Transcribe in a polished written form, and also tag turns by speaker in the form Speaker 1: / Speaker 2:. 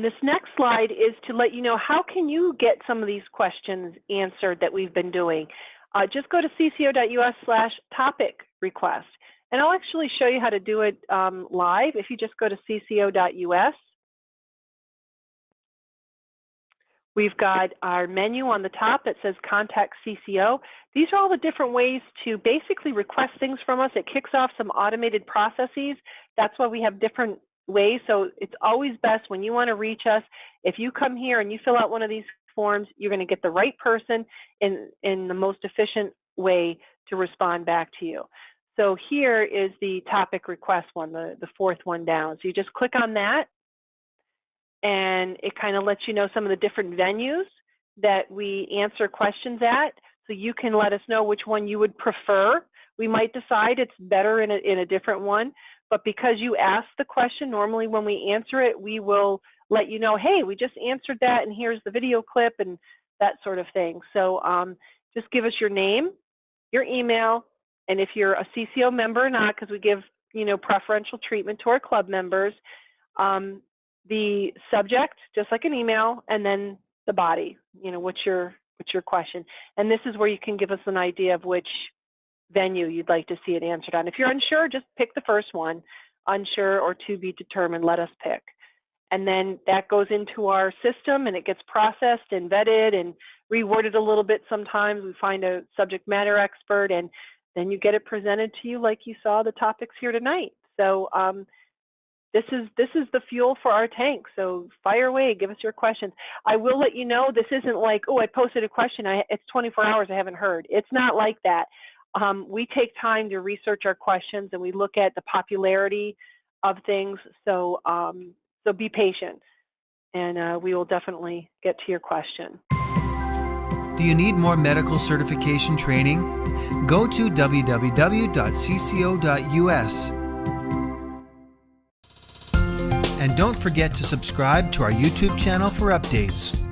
Speaker 1: This next slide is to let you know how can you get some of these questions answered that we've been doing. Just go to cco.us/topic request, and I'll actually show you how to do it live. If you just go to cco.us, we've got our menu on the top that says Contact CCO. These are all the different ways to basically request things from us. It kicks off some automated processes. That's why we have different ways. So it's always best when you want to reach us, if you come here and you fill out one of these forms, you're going to get the right person in the most efficient way to respond back to you. So here is the topic request one, the fourth one down. So you just click on that, and it kind of lets you know some of the different venues that we answer questions at. So you can let us know which one you would prefer. We might decide it's better in a different one, but because you asked the question, normally when we answer it, we will let you know, hey, we just answered that, and here's the video clip and that sort of thing. So just give us your name, your email, and if you're a CCO member or not, because we give preferential treatment to our club members, the subject, just like an email, and then the body, what's your question. And this is where you can give us an idea of which venue you'd like to see it answered on. If you're unsure, just pick the first one. Unsure or to be determined, let us pick. And then that goes into our system, and it gets processed and vetted and reworded a little bit sometimes. We find a subject matter expert, and then you get it presented to you like you saw the topics here tonight. So this is the fuel for our tank. So fire away, give us your questions. I will let you know this isn't like, oh, I posted a question, it's 24 hours, I haven't heard. It's not like that. We take time to research our questions, and we look at the popularity of things. So so be patient, and we will definitely get to your question.
Speaker 2: Do you need more medical certification training? Go to www.cco.us. And don't forget to subscribe to our YouTube channel for updates.